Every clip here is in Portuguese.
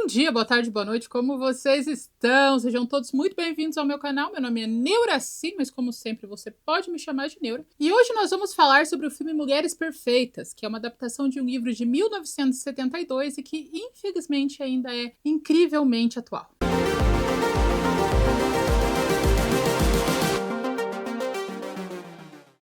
dia, boa tarde, boa noite, como vocês estão? Sejam todos muito bem-vindos ao meu canal. Meu nome é Neuraci, mas como sempre você pode me chamar de Neura. E hoje nós vamos falar sobre o filme Mulheres Perfeitas, que é uma adaptação de um livro de 1972 e que infelizmente ainda é incrivelmente atual.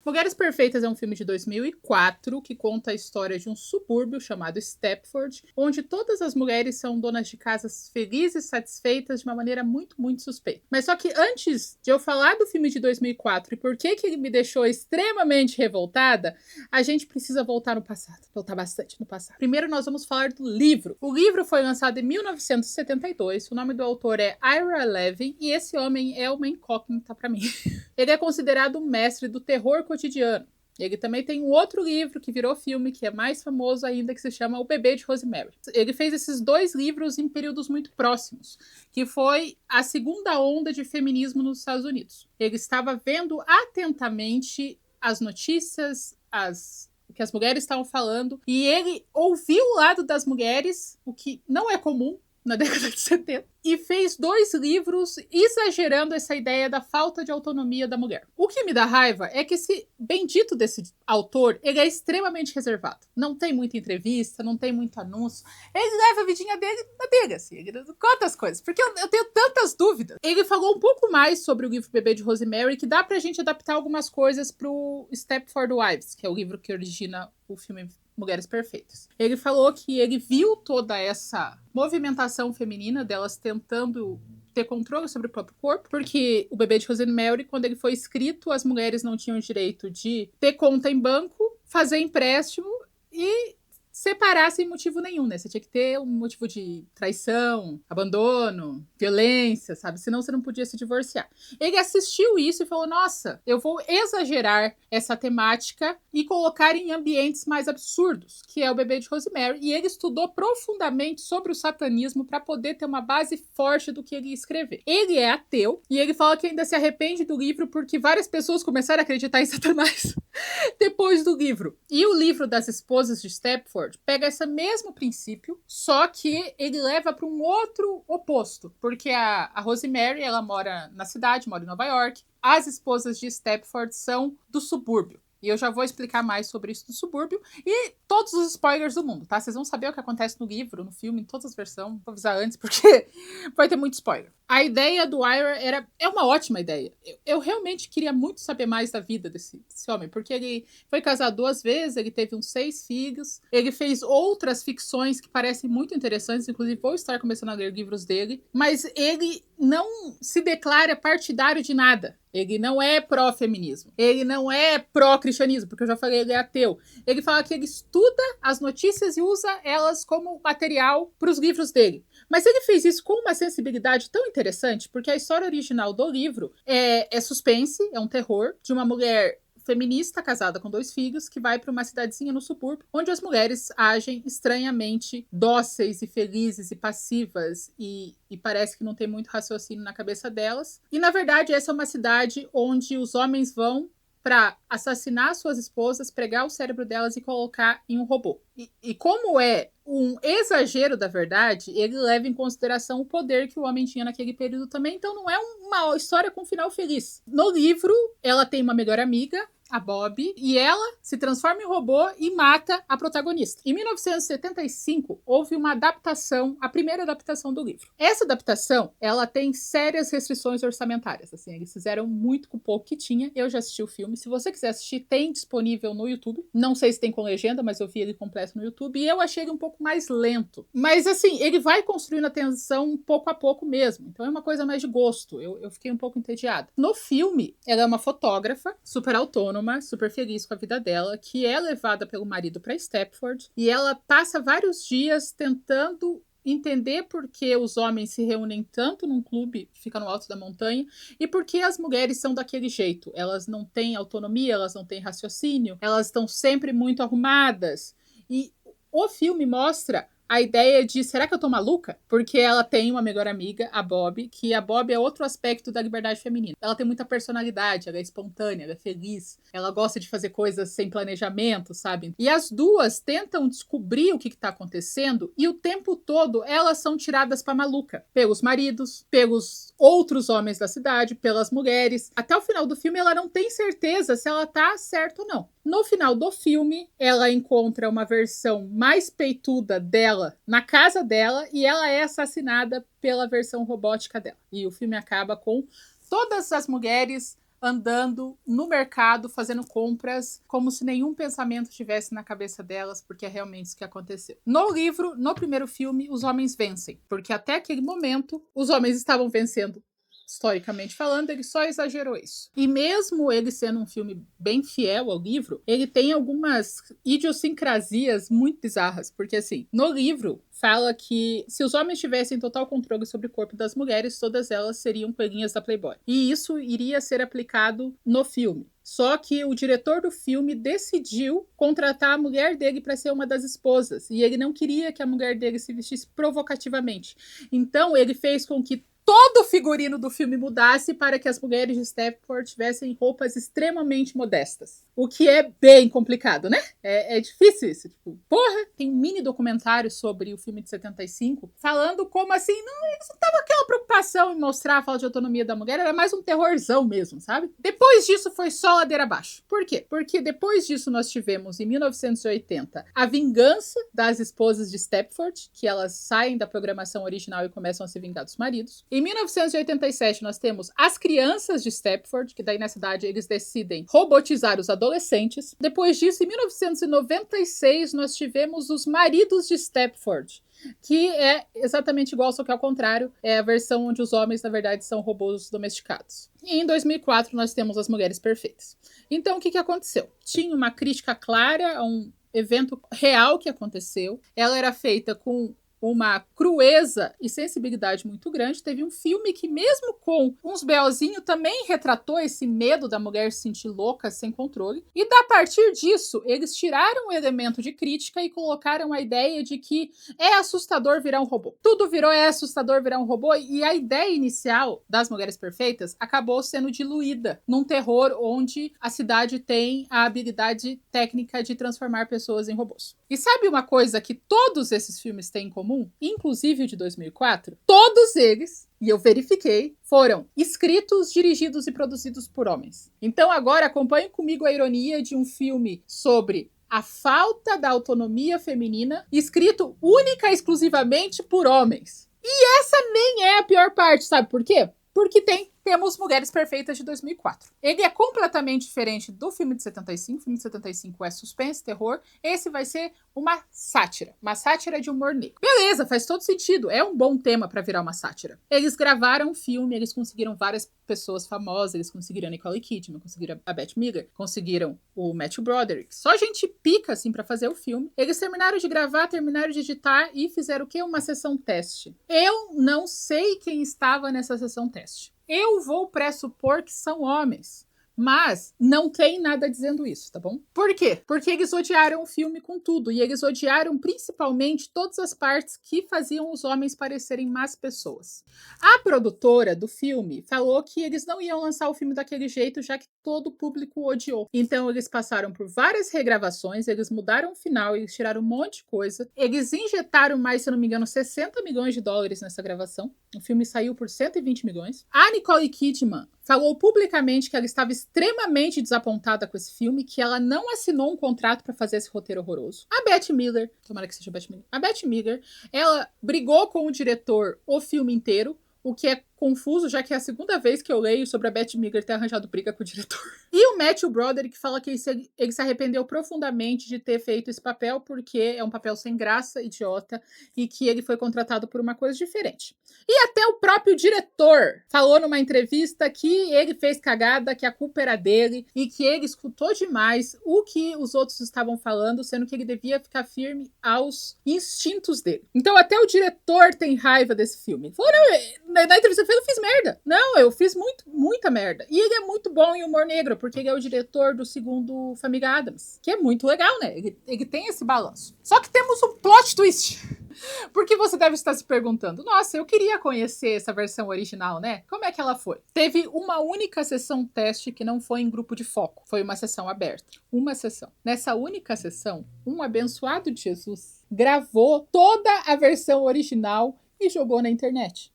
Mulheres Perfeitas é um filme de 2004 que conta a história de um subúrbio chamado Stepford, onde todas as mulheres são donas de casas felizes e satisfeitas de uma maneira muito, muito suspeita. Mas só que antes de eu falar do filme de 2004 e por que ele me deixou extremamente revoltada, a gente precisa voltar no passado, voltar bastante no passado. Primeiro nós vamos falar do livro. O livro foi lançado em 1972, o nome do autor é Ira Levin e esse homem é uma incógnita para mim. Ele é considerado o mestre do terror cotidiano. Ele também tem um outro livro que virou filme, que é mais famoso ainda, que se chama O Bebê de Rosemary. Ele fez esses dois livros em períodos muito próximos, que foi a segunda onda de feminismo nos Estados Unidos. Ele estava vendo atentamente as notícias, o que as mulheres estavam falando, e ele ouviu o lado das mulheres, o que não é comum na década de 70, e fez dois livros exagerando essa ideia da falta de autonomia da mulher. O que me dá raiva é que esse bendito desse autor, ele é extremamente reservado. Não tem muita entrevista, não tem muito anúncio. Ele leva a vidinha dele na dele, assim. Ele conta as coisas, porque eu tenho tantas dúvidas. Ele falou um pouco mais sobre o livro Bebê de Rosemary, que dá pra gente adaptar algumas coisas pro Stepford Wives, que é o livro que origina o filme Mulheres Perfeitas. Ele falou que ele viu toda essa movimentação feminina delas tentando ter controle sobre o próprio corpo, porque o Bebê de Rosemary, quando ele foi escrito, as mulheres não tinham direito de ter conta em banco, fazer empréstimo e separar sem motivo nenhum, né? Você tinha que ter um motivo de traição, abandono, violência, sabe? Senão você não podia se divorciar. Ele assistiu isso e falou, nossa, eu vou exagerar essa temática e colocar em ambientes mais absurdos, que é o Bebê de Rosemary. E ele estudou profundamente sobre o satanismo para poder ter uma base forte do que ele ia escrever. Ele é ateu e ele fala que ainda se arrepende do livro porque várias pessoas começaram a acreditar em Satanás depois do livro. E o livro das esposas de Stepford pega esse mesmo princípio, só que ele leva para um outro oposto, porque a Rosemary, ela mora na cidade, mora em Nova York, as esposas de Stepford são do subúrbio. E eu já vou explicar mais sobre isso do subúrbio e todos os spoilers do mundo, tá? Vocês vão saber o que acontece no livro, no filme, em todas as versões. Vou avisar antes, porque vai ter muito spoiler. A ideia do Ira é uma ótima ideia. Eu realmente queria muito saber mais da vida desse homem, porque ele foi casado 2 vezes, ele teve uns 6 filhos, ele fez outras ficções que parecem muito interessantes, inclusive vou estar começando a ler livros dele, mas ele não se declara partidário de nada. Ele não é pró-feminismo. Ele não é pró-cristianismo, porque eu já falei, ele é ateu. Ele fala que ele estuda as notícias e usa elas como material para os livros dele. Mas ele fez isso com uma sensibilidade tão interessante, porque a história original do livro é suspense, é um terror, de uma mulher feminista casada com 2 filhos que vai para uma cidadezinha no subúrbio, onde as mulheres agem estranhamente dóceis e felizes e passivas e parece que não tem muito raciocínio na cabeça delas. E, na verdade, essa é uma cidade onde os homens vão para assassinar suas esposas, pregar o cérebro delas e colocar em um robô. E como é um exagero da verdade, ele leva em consideração o poder que o homem tinha naquele período também, então não é uma história com final feliz. No livro, ela tem uma melhor amiga, a Bob, e ela se transforma em robô e mata a protagonista. Em 1975, houve uma adaptação, a primeira adaptação do livro. Essa adaptação, ela tem sérias restrições orçamentárias, assim, eles fizeram muito com o pouco que tinha. Eu já assisti o filme, se você quiser assistir, tem disponível no YouTube. Não sei se tem com legenda, mas eu vi ele completo no YouTube, e eu achei ele um pouco mais lento. Mas, assim, ele vai construindo a tensão pouco a pouco mesmo, então é uma coisa mais de gosto. Eu fiquei um pouco entediada. No filme, ela é uma fotógrafa, super autônoma, super feliz com a vida dela, que é levada pelo marido para Stepford, e ela passa vários dias tentando entender por que os homens se reúnem tanto num clube que fica no alto da montanha e por que as mulheres são daquele jeito. Elas não têm autonomia, elas não têm raciocínio, elas estão sempre muito arrumadas. E o filme mostra a ideia de, será que eu tô maluca? Porque ela tem uma melhor amiga, a Bob, que a Bob é outro aspecto da liberdade feminina. Ela tem muita personalidade, ela é espontânea, ela é feliz, ela gosta de fazer coisas sem planejamento, sabe? E as duas tentam descobrir o que tá acontecendo e o tempo todo elas são tiradas pra maluca. Pelos maridos, pelos outros homens da cidade, pelas mulheres. Até o final do filme ela não tem certeza se ela tá certa ou não. No final do filme, ela encontra uma versão mais peituda dela na casa dela e ela é assassinada pela versão robótica dela. E o filme acaba com todas as mulheres andando no mercado, fazendo compras, como se nenhum pensamento tivesse na cabeça delas, porque é realmente isso que aconteceu. No livro, no primeiro filme, os homens vencem, porque até aquele momento, os homens estavam vencendo. Historicamente falando, ele só exagerou isso. E mesmo ele sendo um filme bem fiel ao livro, ele tem algumas idiosincrasias muito bizarras. Porque, assim, no livro fala que se os homens tivessem total controle sobre o corpo das mulheres, todas elas seriam coelhinhas da Playboy. E isso iria ser aplicado no filme. Só que o diretor do filme decidiu contratar a mulher dele para ser uma das esposas. E ele não queria que a mulher dele se vestisse provocativamente. Então, ele fez com que todo o figurino do filme mudasse para que as mulheres de Stepford tivessem roupas extremamente modestas. O que é bem complicado, né? É difícil isso. Tipo, porra! Tem um mini documentário sobre o filme de 75, falando como assim, não, eles não estavam aquela preocupação em mostrar a falta de autonomia da mulher, era mais um terrorzão mesmo, sabe? Depois disso foi só ladeira abaixo. Por quê? Porque depois disso nós tivemos, em 1980, a vingança das esposas de Stepford, que elas saem da programação original e começam a se vingar dos maridos. Em 1987, nós temos As Crianças de Stepford, que daí nessa idade eles decidem robotizar os adolescentes. Depois disso, em 1996, nós tivemos Os Maridos de Stepford, que é exatamente igual, só que ao contrário, é a versão onde os homens, na verdade, são robôs domesticados. E em 2004, nós temos As Mulheres Perfeitas. Então, o que aconteceu? Tinha uma crítica clara a um evento real que aconteceu. Ela era feita com uma crueza e sensibilidade muito grande. Teve um filme que, mesmo com uns BOzinho, também retratou esse medo da mulher se sentir louca, sem controle. E a partir disso, eles tiraram o elemento de crítica e colocaram a ideia de que é assustador virar um robô. Tudo virou é assustador virar um robô, e a ideia inicial das Mulheres Perfeitas acabou sendo diluída num terror onde a cidade tem a habilidade técnica de transformar pessoas em robôs. E sabe uma coisa que todos esses filmes têm em comum? Inclusive o de 2004, todos eles, e eu verifiquei, foram escritos, dirigidos e produzidos por homens. Então agora acompanhe comigo a ironia de um filme sobre a falta da autonomia feminina, escrito única e exclusivamente por homens. E essa nem é a pior parte, sabe por quê? Porque temos Mulheres Perfeitas de 2004. Ele é completamente diferente do filme de 75. O filme de 75 é suspense, terror. Esse vai ser uma sátira de humor negro. Beleza, faz todo sentido. É um bom tema para virar uma sátira. Eles gravaram um filme, eles conseguiram várias pessoas famosas, eles conseguiram a Nicole Kidman, conseguiram a Bette Midler, conseguiram o Matthew Broderick. Só gente pica, assim, para fazer o filme. Eles terminaram de gravar, terminaram de editar e fizeram o quê? Uma sessão teste. Eu não sei quem estava nessa sessão teste. Eu vou pressupor que são homens. Mas não tem nada dizendo isso, tá bom? Por quê? Porque eles odiaram o filme com tudo. E eles odiaram principalmente todas as partes que faziam os homens parecerem más pessoas. A produtora do filme falou que eles não iam lançar o filme daquele jeito, já que todo o público odiou. Então eles passaram por várias regravações, eles mudaram o final, eles tiraram um monte de coisa. Eles injetaram mais, se eu não me engano, 60 milhões de dólares nessa gravação. O filme saiu por 120 milhões. A Nicole Kidman falou publicamente que ela estava extremamente desapontada com esse filme, que ela não assinou um contrato para fazer esse roteiro horroroso. A Bette Midler, tomara que seja a Bette Midler, a Bette Midler, ela brigou com o diretor o filme inteiro, o que é confuso, já que é a segunda vez que eu leio sobre a Bette Midler ter arranjado briga com o diretor. E o Matthew Broderick fala que ele se arrependeu profundamente de ter feito esse papel, porque é um papel sem graça, idiota, e que ele foi contratado por uma coisa diferente. E até o próprio diretor falou numa entrevista que ele fez cagada, que a culpa era dele, e que ele escutou demais o que os outros estavam falando, sendo que ele devia ficar firme aos instintos dele. Então até o diretor tem raiva desse filme. Falou, não, na entrevista eu não fiz merda. Não, eu fiz muita merda. E ele é muito bom em humor negro, porque ele é o diretor do segundo Família Adams, que é muito legal, né? Ele tem esse balanço. Só que temos um plot twist. Porque você deve estar se perguntando, nossa, eu queria conhecer essa versão original, né? Como é que ela foi? Teve uma única sessão teste que não foi em grupo de foco. Foi uma sessão aberta. Uma sessão. Nessa única sessão, um abençoado de Jesus gravou toda a versão original e jogou na internet.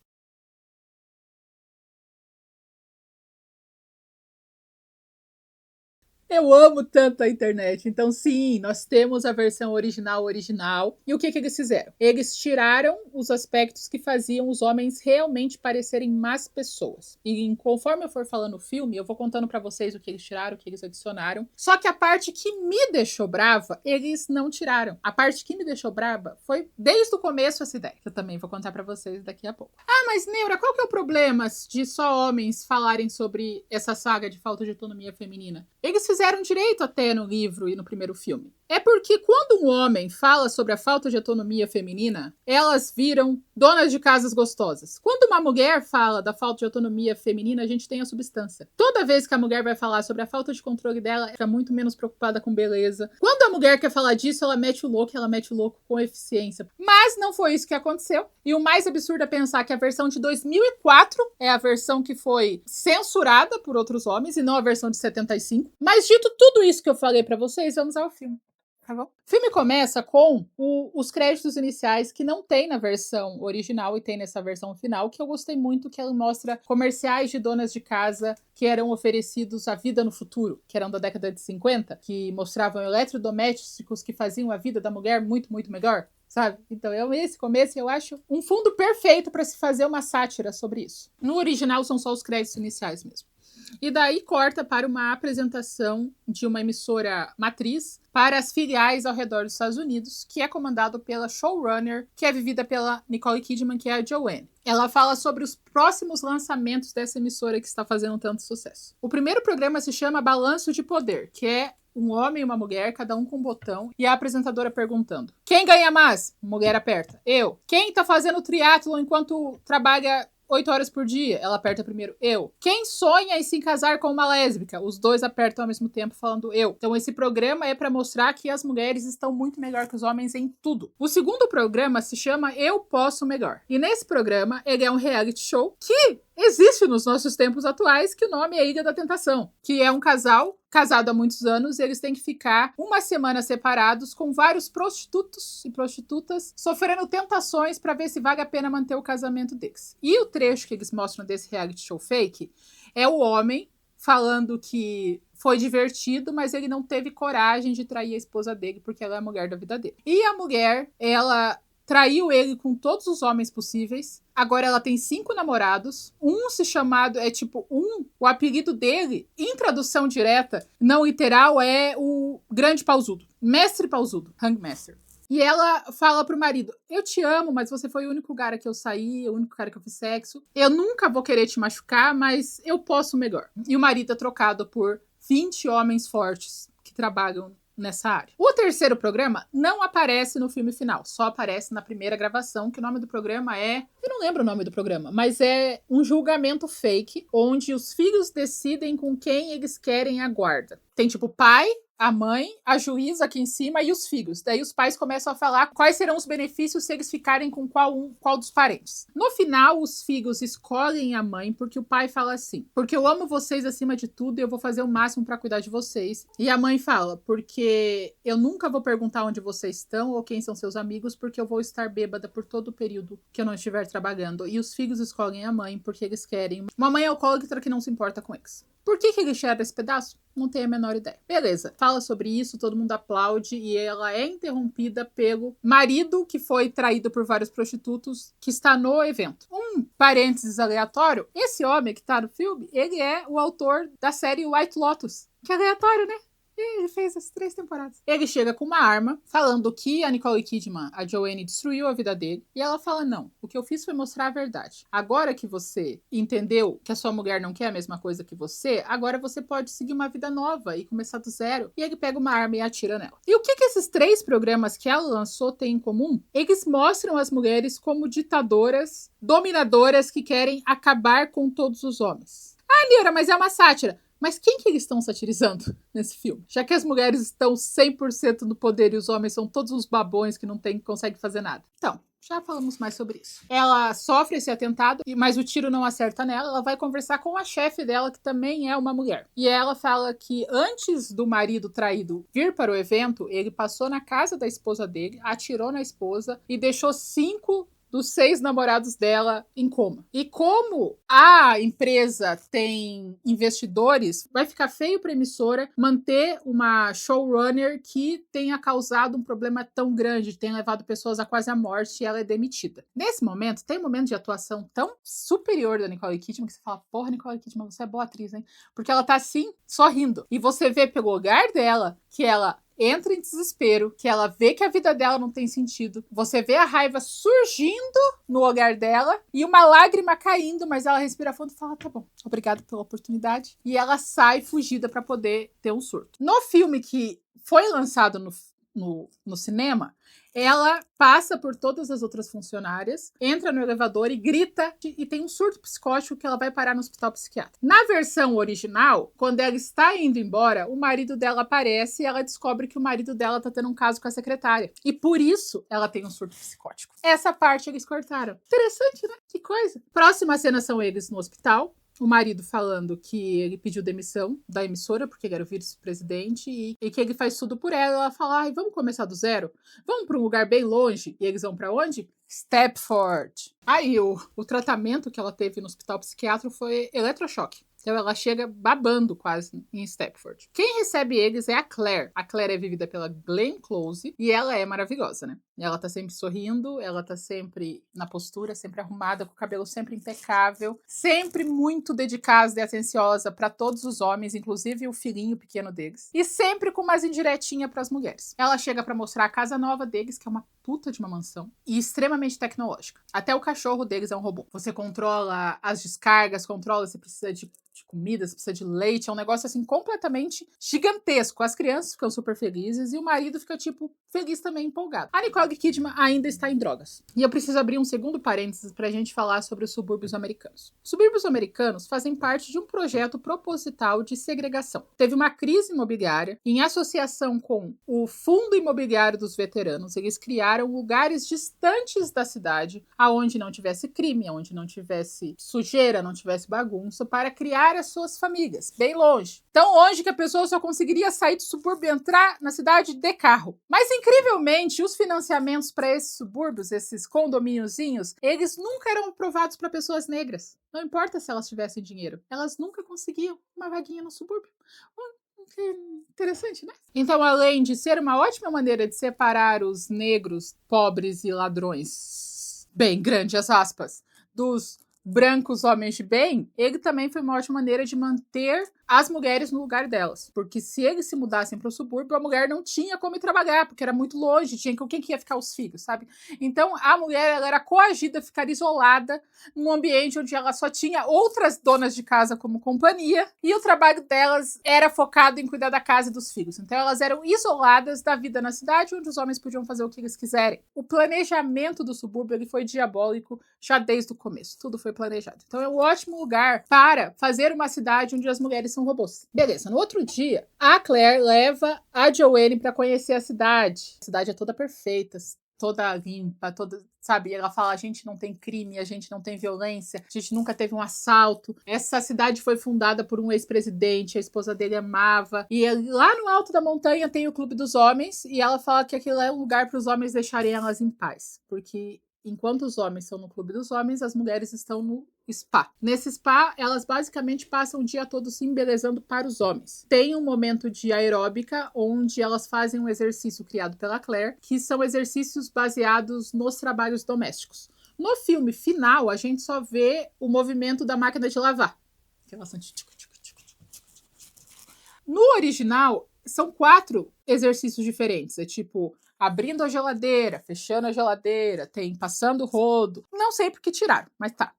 Eu amo tanto a internet. Então, sim, nós temos a versão original. E o que eles fizeram? Eles tiraram os aspectos que faziam os homens realmente parecerem más pessoas. E conforme eu for falando o filme, eu vou contando pra vocês o que eles tiraram, o que eles adicionaram. Só que a parte que me deixou brava, eles não tiraram. A parte que me deixou brava foi desde o começo essa ideia. Que eu também vou contar pra vocês daqui a pouco. Ah, mas Neura, qual que é o problema de só homens falarem sobre essa saga de falta de autonomia feminina? Eles fizeram direito até no livro e no primeiro filme. É porque quando um homem fala sobre a falta de autonomia feminina, elas viram donas de casas gostosas. Quando uma mulher fala da falta de autonomia feminina, a gente tem a substância. Toda vez que a mulher vai falar sobre a falta de controle dela, ela fica muito menos preocupada com beleza. Quando a mulher quer falar disso, ela mete o louco com eficiência. Mas não foi isso que aconteceu. E o mais absurdo é pensar que a versão de 2004 é a versão que foi censurada por outros homens e não a versão de 75. Mas dito tudo isso que eu falei pra vocês, vamos ao filme. Tá bom? O filme começa com os créditos iniciais que não tem na versão original e tem nessa versão final, que eu gostei muito, que ela mostra comerciais de donas de casa que eram oferecidos à vida no futuro, que eram da década de 50, que mostravam eletrodomésticos que faziam a vida da mulher muito, muito melhor. Sabe? Então, esse começo eu acho um fundo perfeito para se fazer uma sátira sobre isso. No original são só os créditos iniciais mesmo. E daí corta para uma apresentação de uma emissora matriz para as filiais ao redor dos Estados Unidos, que é comandado pela showrunner, que é vivida pela Nicole Kidman, que é a Joanne. Ela fala sobre os próximos lançamentos dessa emissora que está fazendo tanto sucesso. O primeiro programa se chama Balanço de Poder, que é um homem e uma mulher, cada um com um botão, e a apresentadora perguntando: quem ganha mais? Mulher aperta. Eu. Quem tá fazendo triatlo enquanto trabalha 8 horas por dia? Ela aperta primeiro. Eu. Quem sonha em se casar com uma lésbica? Os dois apertam ao mesmo tempo falando eu. Então esse programa é para mostrar que as mulheres estão muito melhor que os homens em tudo. O segundo programa se chama Eu Posso Melhor. E nesse programa, ele é um reality show que existe nos nossos tempos atuais, que o nome é Ilha da Tentação, que é um casal casado há muitos anos e eles têm que ficar uma semana separados com vários prostitutos e prostitutas sofrendo tentações para ver se vale a pena manter o casamento deles. E o trecho que eles mostram desse reality show fake é o homem falando que foi divertido, mas ele não teve coragem de trair a esposa dele porque ela é a mulher da vida dele. E a mulher, ela traiu ele com todos os homens possíveis. Agora ela tem 5 namorados. O apelido dele, em tradução direta, não literal, é o Grande Pausudo. Mestre Pausudo. Hangmaster. E ela fala pro marido: eu te amo, mas você foi o único cara que eu saí, o único cara que eu fiz sexo. Eu nunca vou querer te machucar, mas eu posso melhor. E o marido é trocado por 20 homens fortes que trabalham nessa área. O terceiro programa não aparece no filme final, só aparece na primeira gravação, que o nome do programa é... Eu não lembro o nome do programa, mas é um julgamento fake, onde os filhos decidem com quem eles querem a guarda. Tem tipo o pai, a mãe, a juíza aqui em cima e os filhos. Daí os pais começam a falar quais serão os benefícios se eles ficarem com qual dos parentes. No final, os filhos escolhem a mãe porque o pai fala assim: porque eu amo vocês acima de tudo e eu vou fazer o máximo pra cuidar de vocês. E a mãe fala: porque eu nunca vou perguntar onde vocês estão ou quem são seus amigos, porque eu vou estar bêbada por todo o período que eu não estiver trabalhando. E os filhos escolhem a mãe porque eles querem uma mãe alcoólatra que não se importa com eles. Por que eles tiraram esse pedaço? Não tenho a menor ideia. Beleza, fala sobre isso, todo mundo aplaude e ela é interrompida pelo marido que foi traído por vários prostitutos que está no evento. Um parênteses aleatório: esse homem que tá no filme, ele é o autor da série White Lotus. Que aleatório, né? Ele fez as 3 temporadas. Ele chega com uma arma, falando que a Nicole Kidman, a Joanne, destruiu a vida dele. E ela fala, não, o que eu fiz foi mostrar a verdade. Agora que você entendeu que a sua mulher não quer a mesma coisa que você, agora você pode seguir uma vida nova e começar do zero. E ele pega uma arma e atira nela. E o que esses 3 programas que ela lançou têm em comum? Eles mostram as mulheres como ditadoras, dominadoras que querem acabar com todos os homens. Ah, Lira, mas é uma sátira. Mas quem que eles estão satirizando nesse filme? Já que as mulheres estão 100% no poder e os homens são todos uns babões que não conseguem fazer nada. Então, já falamos mais sobre isso. Ela sofre esse atentado, mas o tiro não acerta nela. Ela vai conversar com a chefe dela, que também é uma mulher. E ela fala que antes do marido traído vir para o evento, ele passou na casa da esposa dele, atirou na esposa e deixou 5 dos 6 namorados dela em coma. E como a empresa tem investidores, vai ficar feio para a emissora manter uma showrunner que tenha causado um problema tão grande, tenha levado pessoas a quase a morte, e ela é demitida. Nesse momento, tem um momento de atuação tão superior da Nicole Kidman que você fala, porra, Nicole Kidman, você é boa atriz, hein? Porque ela tá assim, sorrindo. E você vê pelo olhar dela que ela entra em desespero, que ela vê que a vida dela não tem sentido. Você vê a raiva surgindo no olhar dela e uma lágrima caindo, mas ela respira fundo e fala, tá bom, obrigada pela oportunidade. E ela sai fugida para poder ter um surto. No filme que foi lançado no cinema, ela passa por todas as outras funcionárias, entra no elevador e grita e tem um surto psicótico que ela vai parar no hospital psiquiátrico. Na versão original, quando ela está indo embora, o marido dela aparece e ela descobre que o marido dela tá tendo um caso com a secretária. E por isso ela tem um surto psicótico. Essa parte eles cortaram. Interessante, né? Que coisa. Próxima cena são eles no hospital. O marido falando que ele pediu demissão da emissora porque ele era o vice-presidente e que ele faz tudo por ela. Ela fala, ai, vamos começar do zero? Vamos para um lugar bem longe. E eles vão para onde? Stepford. Aí o tratamento que ela teve no hospital psiquiátrico foi eletrochoque. Então ela chega babando quase em Stepford. Quem recebe eles é a Claire. A Claire é vivida pela Glenn Close e ela é maravilhosa, né? Ela tá sempre sorrindo, ela tá sempre na postura, sempre arrumada, com o cabelo sempre impecável, sempre muito dedicada e atenciosa para todos os homens, inclusive o filhinho pequeno deles, e sempre com umas indiretinhas para as mulheres. Ela chega para mostrar a casa nova deles, que é uma puta de uma mansão, e extremamente tecnológica. Até o cachorro deles é um robô. Você controla as descargas, controla se precisa de comida, se precisa de leite, é um negócio assim completamente gigantesco. As crianças ficam super felizes e o marido fica tipo feliz também, empolgado. A Nicole Kidman ainda está em drogas. E eu preciso abrir um segundo parênteses pra gente falar sobre os subúrbios americanos. Os subúrbios americanos fazem parte de um projeto proposital de segregação. Teve uma crise imobiliária, em associação com o Fundo Imobiliário dos Veteranos, eles criaram lugares distantes da cidade, aonde não tivesse crime, aonde não tivesse sujeira, não tivesse bagunça, para criar as suas famílias, bem longe. Tão longe que a pessoa só conseguiria sair do subúrbio e entrar na cidade de carro. Mas, incrivelmente, os financiamentos para esses subúrbios, esses condomíniozinhos, eles nunca eram aprovados para pessoas negras. Não importa se elas tivessem dinheiro. Elas nunca conseguiam uma vaguinha no subúrbio. Interessante, né? Então, além de ser uma ótima maneira de separar os negros, pobres e ladrões, bem, grandes aspas, dos brancos homens de bem, ele também foi uma ótima maneira de manter as mulheres no lugar delas. Porque se eles se mudassem para o subúrbio, a mulher não tinha como ir trabalhar, porque era muito longe, tinha quem que ia ficar os filhos, sabe? Então, a mulher ela era coagida a ficar isolada num ambiente onde ela só tinha outras donas de casa como companhia, e o trabalho delas era focado em cuidar da casa e dos filhos. Então, elas eram isoladas da vida na cidade, onde os homens podiam fazer o que eles quiserem. O planejamento do subúrbio ele foi diabólico já desde o começo. Tudo foi planejado. Então, é um ótimo lugar para fazer uma cidade onde as mulheres são robôs. Beleza, no outro dia, a Claire leva a Joanne para conhecer a cidade. A cidade é toda perfeita, toda limpa, toda, sabe? Ela fala, a gente não tem crime, a gente não tem violência, a gente nunca teve um assalto. Essa cidade foi fundada por um ex-presidente, a esposa dele amava. E lá no alto da montanha tem o Clube dos Homens, e ela fala que aquilo é um lugar para os homens deixarem elas em paz. Porque enquanto os homens estão no Clube dos Homens, as mulheres estão no spa. Nesse spa, elas basicamente passam o dia todo se embelezando para os homens. Tem um momento de aeróbica, onde elas fazem um exercício criado pela Claire, que são exercícios baseados nos trabalhos domésticos. No filme final, a gente só vê o movimento da máquina de lavar. No original, são 4 exercícios diferentes. É tipo, abrindo a geladeira, fechando a geladeira, tem passando o rodo. Não sei por que tiraram, mas tá.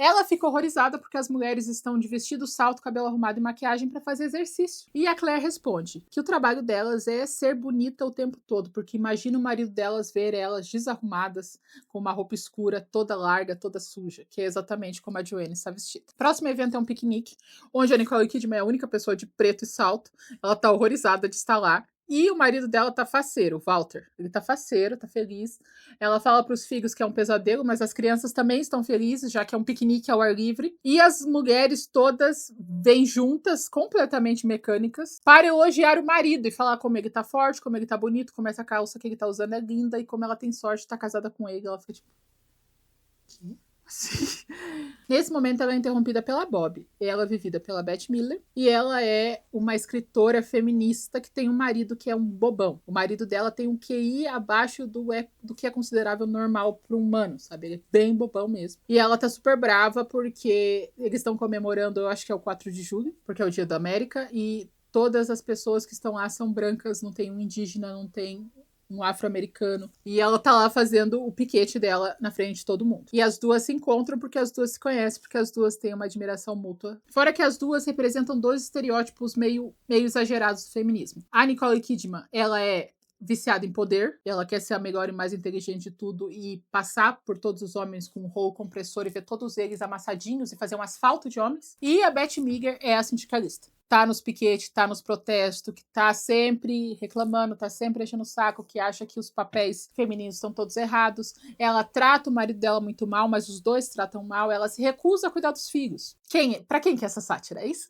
Ela fica horrorizada porque as mulheres estão de vestido, salto, cabelo arrumado e maquiagem para fazer exercício. E a Claire responde que o trabalho delas é ser bonita o tempo todo, porque imagina o marido delas ver elas desarrumadas, com uma roupa escura, toda larga, toda suja, que é exatamente como a Joanne está vestida. Próximo evento é um piquenique, onde a Nicole Kidman é a única pessoa de preto e salto. Ela tá horrorizada de estar lá. E o marido dela tá faceiro, o Walter. Ele tá faceiro, tá feliz. Ela fala para os filhos que é um pesadelo, mas as crianças também estão felizes, já que é um piquenique ao ar livre. E as mulheres todas vêm juntas, completamente mecânicas, para elogiar o marido e falar como ele tá forte, como ele tá bonito, como essa calça que ele tá usando é linda e como ela tem sorte de estar casada com ele. Ela fica tipo... Que? Assim. Nesse momento, ela é interrompida pela Bob. Ela é vivida pela Beth Miller. E ela é uma escritora feminista que tem um marido que é um bobão. O marido dela tem um QI abaixo do que é considerável normal para um humano, sabe? Ele é bem bobão mesmo. E ela tá super brava porque eles estão comemorando, eu acho que é o 4 de julho, porque é o Dia da América. E todas as pessoas que estão lá são brancas, não tem um indígena, não tem um afro-americano, e ela tá lá fazendo o piquete dela na frente de todo mundo. E as duas se encontram porque as duas se conhecem, porque as duas têm uma admiração mútua. Fora que as duas representam 2 estereótipos meio exagerados do feminismo. A Nicole Kidman, ela é viciada em poder, ela quer ser a melhor e mais inteligente de tudo e passar por todos os homens com um rolo compressor e ver todos eles amassadinhos e fazer um asfalto de homens. E a Beth Miller é a sindicalista. Tá nos piquetes, tá nos protestos, que tá sempre reclamando, tá sempre enchendo o saco, que acha que os papéis femininos estão todos errados. Ela trata o marido dela muito mal, mas os dois tratam mal. Ela se recusa a cuidar dos filhos. Pra quem que é essa sátira? É isso?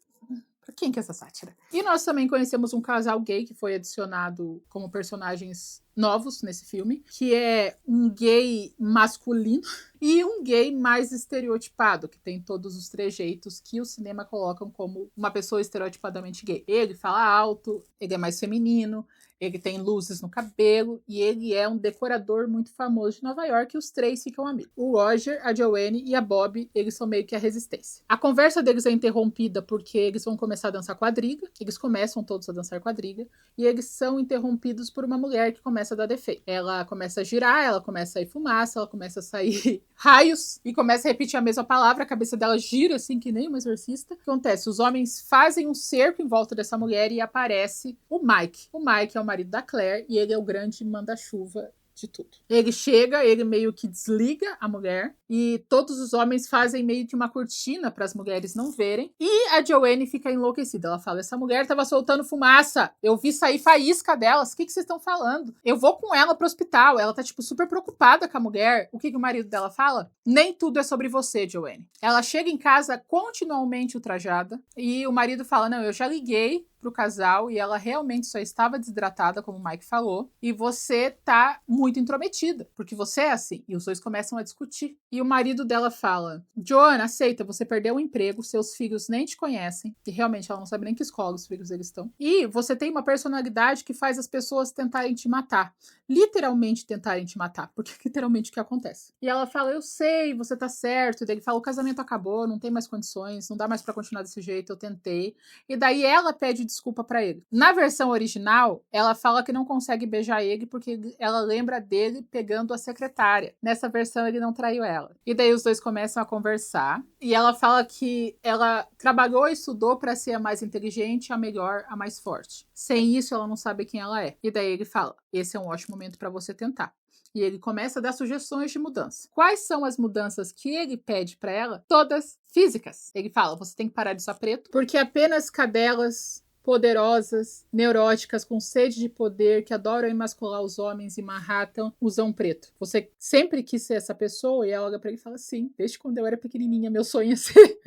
Pra quem que é essa sátira? E nós também conhecemos um casal gay que foi adicionado como personagens novos nesse filme, que é um gay masculino e um gay mais estereotipado, que tem todos os trejeitos que o cinema colocam como uma pessoa estereotipadamente gay. Ele fala alto, ele é mais feminino, ele tem luzes no cabelo e ele é um decorador muito famoso de Nova York e os 3 ficam amigos. O Roger, a Joanne e a Bob, eles são meio que a resistência. A conversa deles é interrompida porque eles vão começar a dançar quadriga, eles começam todos a dançar quadriga, e eles são interrompidos por uma mulher que começa a dar defeito. Ela começa a girar, ela começa a ir fumaça, ela começa a sair raios e começa a repetir a mesma palavra, a cabeça dela gira assim que nem um exorcista. O que acontece? Os homens fazem um cerco em volta dessa mulher e aparece o Mike. O Mike é o marido da Claire e ele é o grande manda-chuva de tudo. Ele chega, ele meio que desliga a mulher e todos os homens fazem meio que uma cortina para as mulheres não verem. E a Joanne fica enlouquecida. Ela fala: essa mulher tava soltando fumaça. Eu vi sair faísca delas. O que vocês estão falando? Eu vou com ela pro hospital. Ela tá, tipo, super preocupada com a mulher. O que o marido dela fala? Nem tudo é sobre você, Joanne. Ela chega em casa continuamente ultrajada e o marido fala: não, eu já liguei pro casal e ela realmente só estava desidratada, como o Mike falou, e você tá muito intrometida, porque você é assim. E os dois começam a discutir. E o marido dela fala: Joanna, aceita, você perdeu o emprego, seus filhos nem te conhecem, e realmente ela não sabe nem que escola os filhos deles estão. E você tem uma personalidade que faz as pessoas tentarem te matar. Literalmente tentarem te matar, porque é literalmente o que acontece. E ela fala: eu sei, você tá certo. E daí ele fala: o casamento acabou, não tem mais condições, não dá mais pra continuar desse jeito, eu tentei. E daí ela pede desculpa pra ele. Na versão original, ela fala que não consegue beijar ele porque ela lembra dele pegando a secretária. Nessa versão, ele não traiu ela. E daí os dois começam a conversar. E ela fala que ela trabalhou e estudou pra ser a mais inteligente, a melhor, a mais forte. Sem isso, ela não sabe quem ela é. E daí ele fala: esse é um ótimo momento pra você tentar. E ele começa a dar sugestões de mudança. Quais são as mudanças que ele pede pra ela? Todas físicas. Ele fala: você tem que parar de usar preto, porque apenas cadelas poderosas, neuróticas, com sede de poder, que adoram emascular os homens em Manhattan, usam preto. Você sempre quis ser essa pessoa? E ela olha pra ele e fala: sim, desde quando eu era pequenininha, meu sonho é ser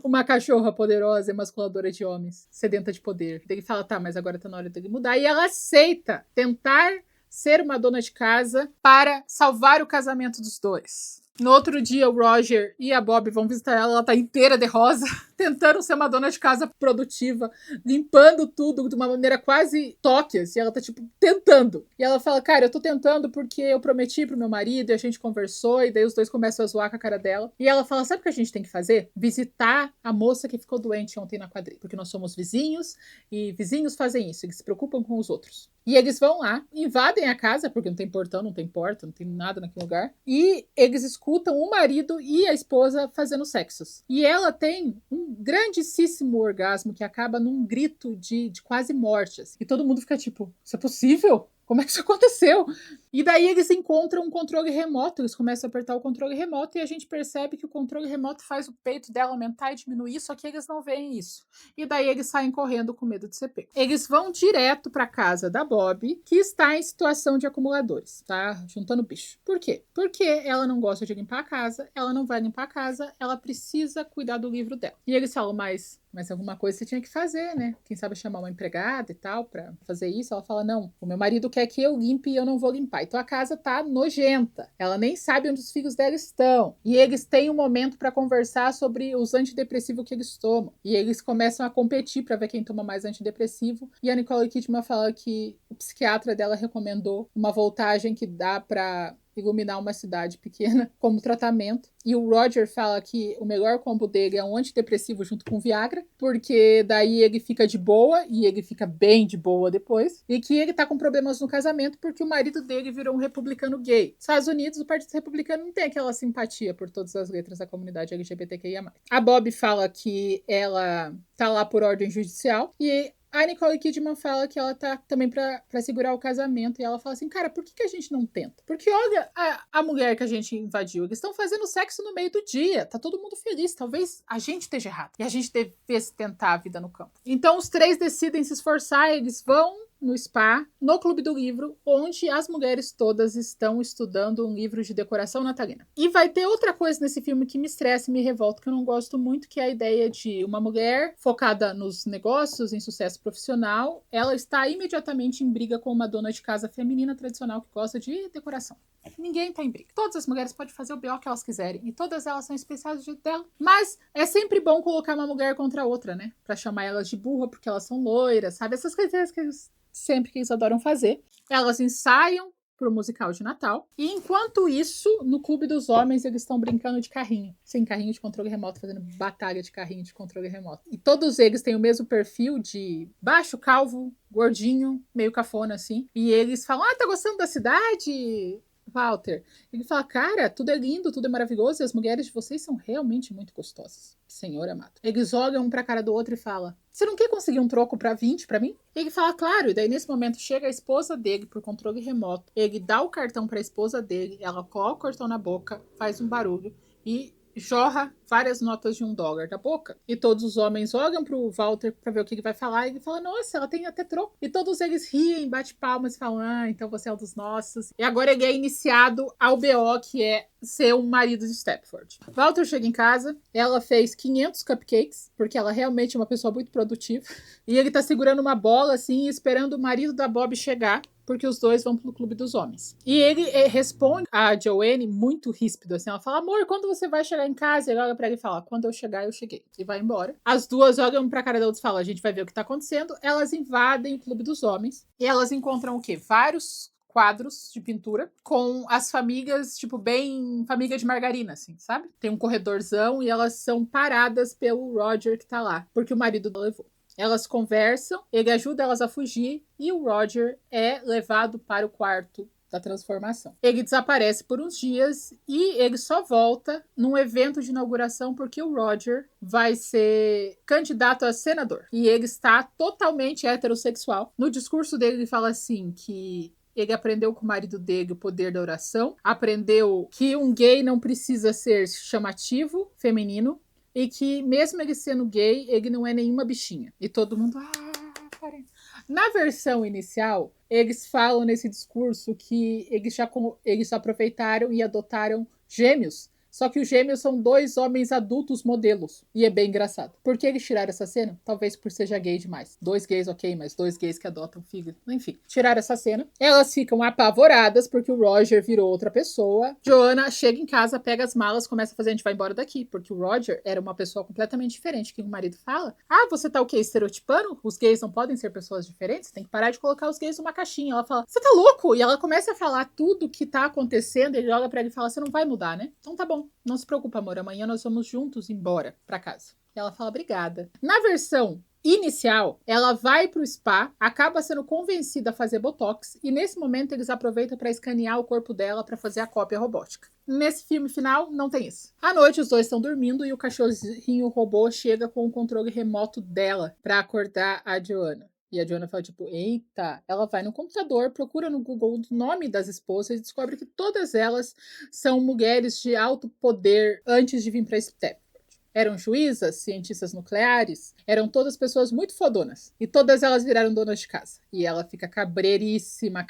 uma cachorra poderosa, emasculadora de homens, sedenta de poder. Ele fala: tá, mas agora tá na hora dele mudar. E ela aceita tentar ser uma dona de casa para salvar o casamento dos dois. No outro dia, o Roger e a Bob vão visitar ela. Ela tá inteira de rosa. tentando ser uma dona de casa produtiva, limpando tudo de uma maneira quase Tóquio, e ela tá, tipo, tentando. E ela fala, cara, eu tô tentando porque eu prometi pro meu marido e a gente conversou, e daí os dois começam a zoar com a cara dela. E ela fala, sabe o que a gente tem que fazer? Visitar a moça que ficou doente ontem na quadrilha, porque nós somos vizinhos, e vizinhos fazem isso, eles se preocupam com os outros. E eles vão lá, invadem a casa, porque não tem portão, não tem porta, não tem nada naquele lugar. E eles escutam o marido e a esposa fazendo sexos. E ela tem um grandíssimo orgasmo que acaba num grito de quase morte. Assim. E todo mundo fica tipo, isso é possível? Como é que isso aconteceu? E daí eles encontram um controle remoto, eles começam a apertar o controle remoto e a gente percebe que o controle remoto faz o peito dela aumentar e diminuir, só que eles não veem isso. E daí eles saem correndo com medo de ser pego. Eles vão direto para casa da Bob, que está em situação de acumuladores, tá? Juntando bicho. Por quê? Porque ela não gosta de limpar a casa, ela não vai limpar a casa, ela precisa cuidar do livro dela. E eles falam, mas alguma coisa você tinha que fazer, né? Quem sabe chamar uma empregada e tal pra fazer isso. Ela fala, não, o meu marido quer que eu limpe e eu não vou limpar. Então a casa tá nojenta. Ela nem sabe onde os filhos dela estão. E eles têm um momento pra conversar sobre os antidepressivos que eles tomam. E eles começam a competir pra ver quem toma mais antidepressivo. E a Nicole Kidman fala que o psiquiatra dela recomendou uma voltagem que dá pra iluminar uma cidade pequena como tratamento. E o Roger fala que o melhor combo dele é um antidepressivo junto com Viagra, porque daí ele fica de boa e ele fica bem de boa depois. E que ele tá com problemas no casamento porque o marido dele virou um republicano gay. Nos Estados Unidos, o Partido Republicano não tem aquela simpatia por todas as letras da comunidade LGBTQIA+. A Bob fala que ela tá lá por ordem judicial e a Nicole Kidman fala que ela tá também pra segurar o casamento. E ela fala assim, cara, por que a gente não tenta? Porque olha a mulher que a gente invadiu. Eles estão fazendo sexo no meio do dia. Tá todo mundo feliz. Talvez a gente esteja errado. E a gente devesse tentar a vida no campo. Então os três decidem se esforçar. Eles vão no spa, no Clube do Livro, onde as mulheres todas estão estudando um livro de decoração natalina. E vai ter outra coisa nesse filme que me estressa e me revolta, que eu não gosto muito, que é a ideia de uma mulher focada nos negócios, em sucesso profissional, ela está imediatamente em briga com uma dona de casa feminina tradicional que gosta de decoração. Ninguém tá em briga. Todas as mulheres podem fazer o B.O. que elas quiserem. E todas elas são especiais do jeito dela. Mas é sempre bom colocar uma mulher contra a outra, né? Pra chamar elas de burra porque elas são loiras, sabe? Essas coisas que eles sempre que eles adoram fazer. Elas ensaiam pro musical de Natal. E enquanto isso, no Clube dos Homens, eles estão brincando de carrinho. Sem carrinho de controle remoto, fazendo batalha de carrinho de controle remoto. E todos eles têm o mesmo perfil de baixo, calvo, gordinho, meio cafona, assim. E eles falam, tá gostando da cidade, Walter? Ele fala, cara, tudo é lindo, tudo é maravilhoso e as mulheres de vocês são realmente muito gostosas. Senhor amado. Eles olham um pra cara do outro e falam, você não quer conseguir um troco pra 20 pra mim? E ele fala, claro. E daí nesse momento chega a esposa dele por controle remoto. Ele dá o cartão pra esposa dele, ela coloca o cartão na boca, faz um barulho e jorra várias notas de $1 da boca. E todos os homens olham pro Walter pra ver o que ele vai falar. E ele fala, nossa, ela tem até troco. E todos eles riem, bate palmas e falam, então você é um dos nossos. E agora ele é iniciado ao BO, que é ser um marido de Stepford. Walter chega em casa, ela fez 500 cupcakes, porque ela realmente é uma pessoa muito produtiva. E ele tá segurando uma bola, assim, esperando o marido da Bob chegar, porque os dois vão pro Clube dos Homens. E ele responde a Joanne muito ríspido, assim, ela fala, amor, quando você vai chegar em casa? E ele olha pra ele e fala, quando eu chegar, eu cheguei. E vai embora. As duas olham pra cara da outra e falam, a gente vai ver o que tá acontecendo. Elas invadem o Clube dos Homens. E elas encontram o quê? Vários quadros de pintura com as famílias, tipo, bem família de margarina, assim, sabe? Tem um corredorzão e elas são paradas pelo Roger que tá lá, porque o marido levou. Elas conversam, ele ajuda elas a fugir e o Roger é levado para o quarto da transformação. Ele desaparece por uns dias e ele só volta num evento de inauguração porque o Roger vai ser candidato a senador. E ele está totalmente heterossexual. No discurso dele ele fala assim que ele aprendeu com o marido dele o poder da oração, aprendeu que um gay não precisa ser chamativo, feminino, e que mesmo ele sendo gay, ele não é nenhuma bichinha. E todo mundo... Na versão inicial, eles falam nesse discurso que eles já aproveitaram e adotaram gêmeos Só que os gêmeos são 2 homens adultos modelos. E é bem engraçado. Por que eles tiraram essa cena? Talvez por seja gay demais. 2 gays, ok, mas 2 gays que adotam filho. Enfim, tiraram essa cena. Elas ficam apavoradas porque o Roger virou outra pessoa. Joanna chega em casa, pega as malas, começa a fazer: a gente vai embora daqui. Porque o Roger era uma pessoa completamente diferente. Que o marido fala: ah, você tá o quê? Estereotipando? Os gays não podem ser pessoas diferentes? Tem que parar de colocar os gays numa caixinha. Ela fala: você tá louco? E ela começa a falar tudo que tá acontecendo. Ele olha pra ele e fala: você não vai mudar, né? Então tá bom, não se preocupa, amor. Amanhã nós vamos juntos embora pra casa. E ela fala: obrigada. Na versão inicial, ela vai pro spa, acaba sendo convencida a fazer botox, e nesse momento eles aproveitam para escanear o corpo dela para fazer a cópia robótica. Nesse filme final, não tem isso. À noite, os dois estão dormindo e o cachorrinho robô chega com o controle remoto dela para acordar a Joanna. E a Joanna fala, tipo, eita. Ela vai no computador, procura no Google o nome das esposas e descobre que todas elas são mulheres de alto poder antes de vir para Step. Eram juízas, cientistas nucleares, eram todas pessoas muito fodonas. E todas elas viraram donas de casa. E ela fica cabreiríssima,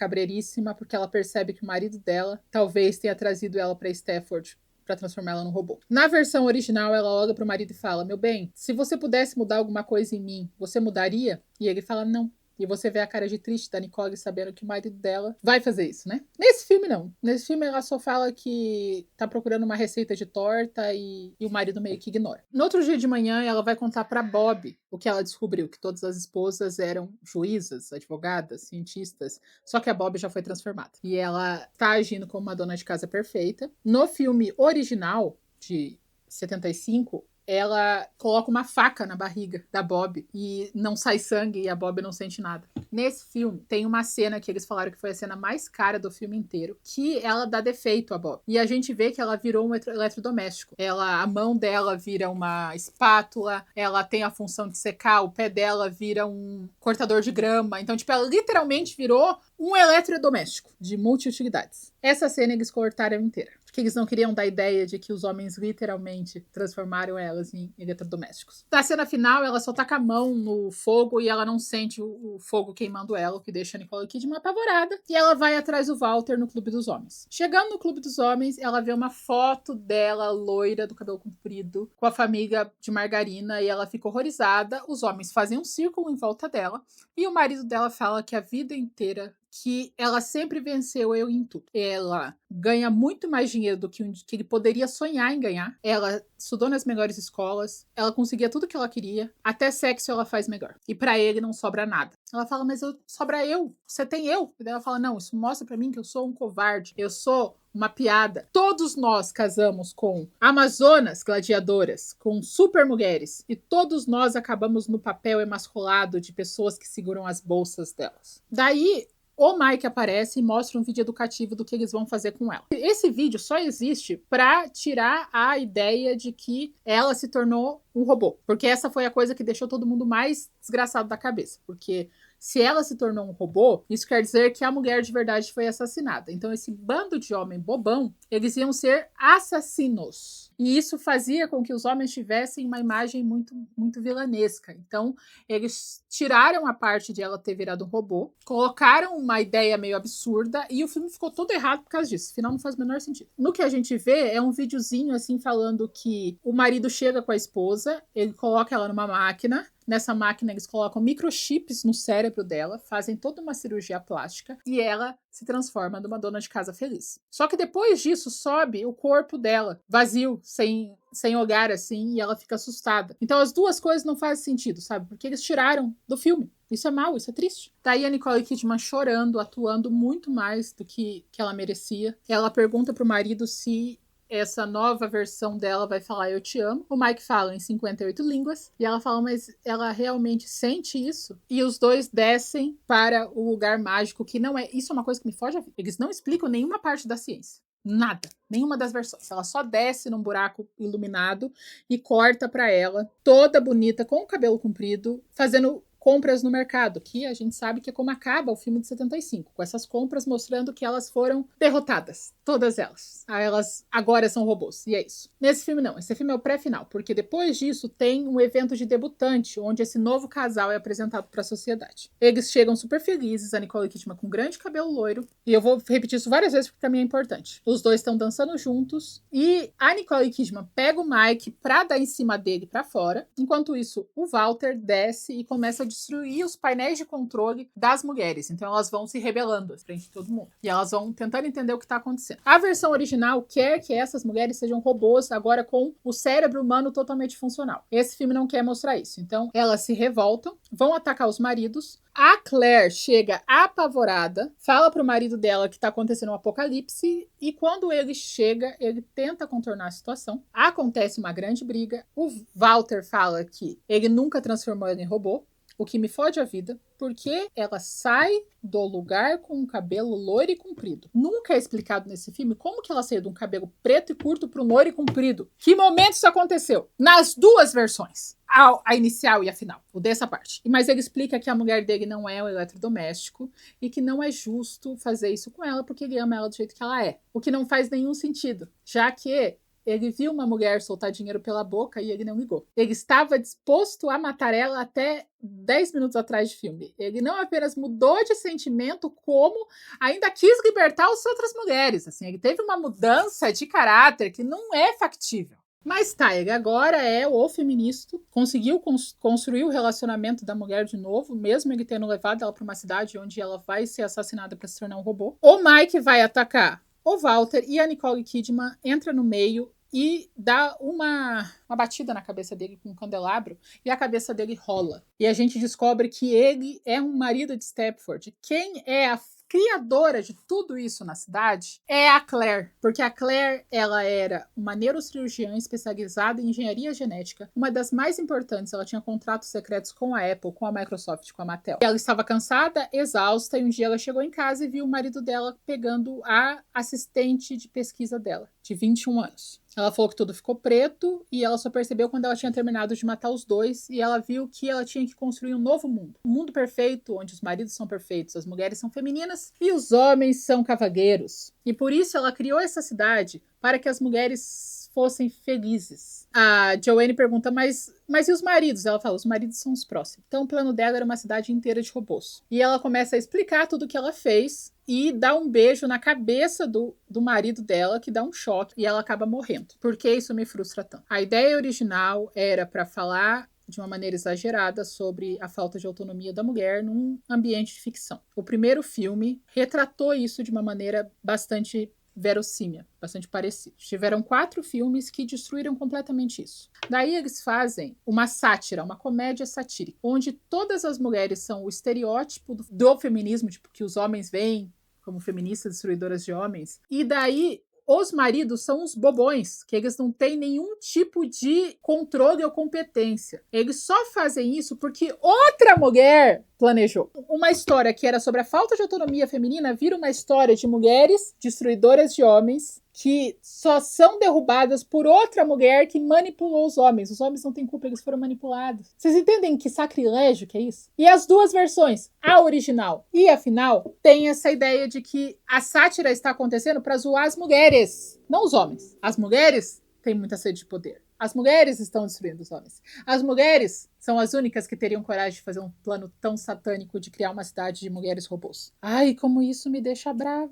porque ela percebe que o marido dela talvez tenha trazido ela para Stafford para transformar ela num robô. Na versão original, ela olha pro marido e fala: meu bem, se você pudesse mudar alguma coisa em mim, você mudaria? E ele fala: não. E você vê a cara de triste da Nicole sabendo que o marido dela vai fazer isso, né? Nesse filme, não. Nesse filme, ela só fala que tá procurando uma receita de torta e o marido meio que ignora. No outro dia de manhã, ela vai contar pra Bob o que ela descobriu, que todas as esposas eram juízas, advogadas, cientistas, só que a Bob já foi transformada. E ela tá agindo como uma dona de casa perfeita. No filme original, de 75, ela coloca uma faca na barriga da Bob e não sai sangue e a Bob não sente nada. Nesse filme, tem uma cena que eles falaram que foi a cena mais cara do filme inteiro, que ela dá defeito à Bob. E a gente vê que ela virou um eletrodoméstico. A mão dela vira uma espátula, ela tem a função de secar, o pé dela vira um cortador de grama. Então, tipo, ela literalmente virou um eletrodoméstico de multiutilidades. Essa cena eles cortaram inteira. Porque eles não queriam dar a ideia de que os homens literalmente transformaram elas em eletrodomésticos. Na cena final, ela só taca a mão no fogo e ela não sente o fogo queimando ela, o que deixa a Nicole Kidman apavorada. E ela vai atrás do Walter no Clube dos Homens. Chegando no Clube dos Homens, ela vê uma foto dela, loira, do cabelo comprido, com a família de margarina, e ela fica horrorizada. Os homens fazem um círculo em volta dela, e o marido dela fala que a vida inteira que ela sempre venceu eu em tudo. Ela ganha muito mais dinheiro do que ele poderia sonhar em ganhar. Ela estudou nas melhores escolas, ela conseguia tudo que ela queria, até sexo ela faz melhor. E pra ele não sobra nada. Ela fala: mas sobra eu, você tem eu. E daí ela fala: não, isso mostra pra mim que eu sou um covarde, eu sou uma piada. Todos nós casamos com amazonas gladiadoras, com super mulheres, e todos nós acabamos no papel emasculado de pessoas que seguram as bolsas delas. Daí o Mike aparece e mostra um vídeo educativo do que eles vão fazer com ela. Esse vídeo só existe para tirar a ideia de que ela se tornou um robô. Porque essa foi a coisa que deixou todo mundo mais desgraçado da cabeça. Porque se ela se tornou um robô, isso quer dizer que a mulher de verdade foi assassinada. Então esse bando de homem bobão, eles iam ser assassinos. E isso fazia com que os homens tivessem uma imagem muito, muito vilanesca. Então, eles tiraram a parte de ela ter virado um robô, colocaram uma ideia meio absurda e o filme ficou todo errado por causa disso. Afinal, não faz o menor sentido. No que a gente vê é um videozinho assim falando que o marido chega com a esposa, ele coloca ela numa máquina. Nessa máquina, eles colocam microchips no cérebro dela, fazem toda uma cirurgia plástica e ela se transforma numa dona de casa feliz. Só que depois disso, sobe o corpo dela, vazio, sem olhar assim, e ela fica assustada. Então as duas coisas não fazem sentido, sabe? Porque eles tiraram do filme. Isso é mal, isso é triste. Daí a Nicole Kidman chorando, atuando muito mais do que ela merecia. Ela pergunta pro marido se essa nova versão dela vai falar eu te amo. O Mike fala em 58 línguas. E ela fala, mas ela realmente sente isso? E os dois descem para o lugar mágico, que não é... Isso é uma coisa que me foge a vida. Eles não explicam nenhuma parte da ciência. Nada. Nenhuma das versões. Ela só desce num buraco iluminado e corta para ela, toda bonita, com o cabelo comprido, fazendo compras no mercado, que a gente sabe que é como acaba o filme de 75, com essas compras mostrando que elas foram derrotadas, todas elas. Elas agora são robôs, e é isso. Nesse filme não, esse filme é o pré-final, porque depois disso tem um evento de debutante, onde esse novo casal é apresentado para a sociedade. Eles chegam super felizes, a Nicole Kidman com grande cabelo loiro, e eu vou repetir isso várias vezes porque pra mim é importante. Os dois estão dançando juntos, e a Nicole Kidman pega o Mike pra dar em cima dele pra fora. Enquanto isso, o Walter desce e começa a destruir os painéis de controle das mulheres. Então elas vão se rebelando frente de todo mundo. E elas vão tentando entender o que tá acontecendo. A versão original quer que essas mulheres sejam robôs, agora com o cérebro humano totalmente funcional. Esse filme não quer mostrar isso. Então elas se revoltam, vão atacar os maridos. A Claire chega apavorada, fala pro marido dela que tá acontecendo um apocalipse, e quando ele chega, ele tenta contornar a situação. Acontece uma grande briga. O Walter fala que ele nunca transformou ela em robô, o que me fode a vida, porque ela sai do lugar com um cabelo loiro e comprido. Nunca é explicado nesse filme como que ela saiu de um cabelo preto e curto para um loiro e comprido. Que momento isso aconteceu? Nas duas versões. A inicial e a final. O dessa parte. Mas ele explica que a mulher dele não é um eletrodoméstico e que não é justo fazer isso com ela porque ele ama ela do jeito que ela é. O que não faz nenhum sentido, já que ele viu uma mulher soltar dinheiro pela boca e ele não ligou. Ele estava disposto a matar ela até 10 minutos atrás de filme. Ele não apenas mudou de sentimento, como ainda quis libertar as outras mulheres. Assim, ele teve uma mudança de caráter que não é factível. Mas tá, ele agora é o feminista, conseguiu construir o relacionamento da mulher de novo, mesmo ele tendo levado ela para uma cidade onde ela vai ser assassinada para se tornar um robô. O Mike vai atacar o Walter e a Nicole Kidman entra no meio e dá uma batida na cabeça dele com um candelabro e a cabeça dele rola. E a gente descobre que ele é um marido de Stepford. Quem é a criadora de tudo isso na cidade é a Claire, porque a Claire, ela era uma neurocirurgiã especializada em engenharia genética, uma das mais importantes. Ela tinha contratos secretos com a Apple, com a Microsoft, com a Mattel. Ela estava cansada, exausta, e um dia ela chegou em casa e viu o marido dela pegando a assistente de pesquisa dela, de 21 anos. Ela falou que tudo ficou preto e ela só percebeu quando ela tinha terminado de matar os dois e ela viu que ela tinha que construir um novo mundo. Um mundo perfeito, onde os maridos são perfeitos, as mulheres são femininas e os homens são cavalheiros. E por isso ela criou essa cidade para que as mulheres fossem felizes. A Joanne pergunta, mas e os maridos? Ela fala, os maridos são os próximos. Então o plano dela era uma cidade inteira de robôs. E ela começa a explicar tudo o que ela fez e dá um beijo na cabeça do marido dela, que dá um choque, e ela acaba morrendo. Por que isso me frustra tanto? A ideia original era para falar de uma maneira exagerada sobre a falta de autonomia da mulher num ambiente de ficção. O primeiro filme retratou isso de uma maneira bastante verossímil, bastante parecido. Tiveram 4 filmes que destruíram completamente isso. Daí eles fazem uma sátira, uma comédia satírica, onde todas as mulheres são o estereótipo do feminismo, tipo, que os homens veem como feministas destruidoras de homens, e daí os maridos são os bobões, que eles não têm nenhum tipo de controle ou competência. Eles só fazem isso porque outra mulher planejou. Uma história que era sobre a falta de autonomia feminina vira uma história de mulheres destruidoras de homens que só são derrubadas por outra mulher que manipulou os homens. Os homens não têm culpa, eles foram manipulados. Vocês entendem que sacrilégio que é isso? E as duas versões, a original e a final, tem essa ideia de que a sátira está acontecendo para zoar as mulheres, não os homens. As mulheres têm muita sede de poder. As mulheres estão destruindo os homens. As mulheres são as únicas que teriam coragem de fazer um plano tão satânico de criar uma cidade de mulheres robôs. Ai, como isso me deixa brava.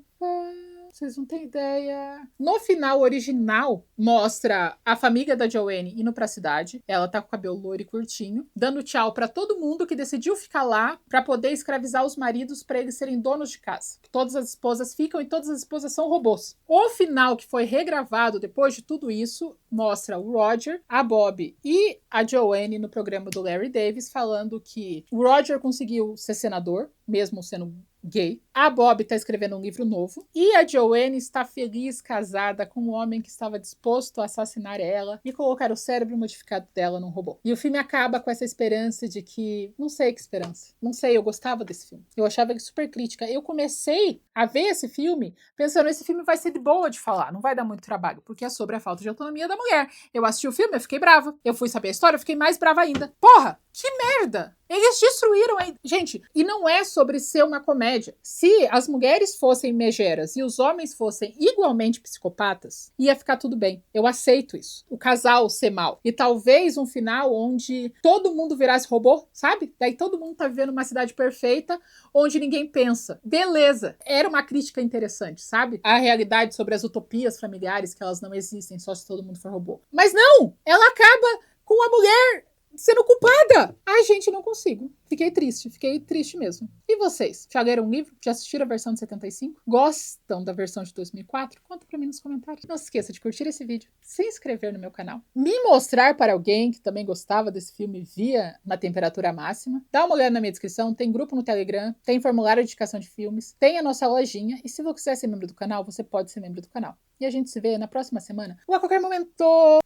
Vocês não têm ideia. No final original, mostra a família da Joanne indo pra cidade. Ela tá com o cabelo loiro e curtinho, dando tchau pra todo mundo que decidiu ficar lá pra poder escravizar os maridos pra eles serem donos de casa. Todas as esposas ficam e todas as esposas são robôs. O final, que foi regravado depois de tudo isso, mostra o Roger, a Bob e a Joanne no programa do Larry Davis falando que o Roger conseguiu ser senador, mesmo sendo gay. A Bob tá escrevendo um livro novo. E a Joanne está feliz, casada com um homem que estava disposto a assassinar ela e colocar o cérebro modificado dela num robô. E o filme acaba com essa esperança de que... Não sei que esperança. Não sei, eu gostava desse filme. Eu achava ele super crítica. Eu comecei a ver esse filme pensando, esse filme vai ser de boa de falar, não vai dar muito trabalho, porque é sobre a falta de autonomia da mulher. Eu assisti o filme, eu fiquei brava. Eu fui saber a história, eu fiquei mais brava ainda. Porra! Que merda! Eles destruíram a... Gente, e não é sobre ser uma comédia. Se as mulheres fossem megeras e os homens fossem igualmente psicopatas, ia ficar tudo bem. Eu aceito isso. O casal ser mal. E talvez um final onde todo mundo virasse robô, sabe? Daí todo mundo tá vivendo uma cidade perfeita onde ninguém pensa. Beleza. Era uma crítica interessante, sabe? A realidade sobre as utopias familiares, que elas não existem só se todo mundo for robô. Mas não! Ela acaba com a mulher sendo culpada. Ai, gente, não consigo. Fiquei triste mesmo. E vocês? Já leram o livro? Já assistiram a versão de 75? Gostam da versão de 2004? Conta pra mim nos comentários. Não se esqueça de curtir esse vídeo, se inscrever no meu canal, me mostrar para alguém que também gostava desse filme via na temperatura máxima. Dá uma olhada na minha descrição, tem grupo no Telegram, tem formulário de indicação de filmes, tem a nossa lojinha, e se você quiser ser membro do canal, você pode ser membro do canal. E a gente se vê na próxima semana ou a qualquer momento.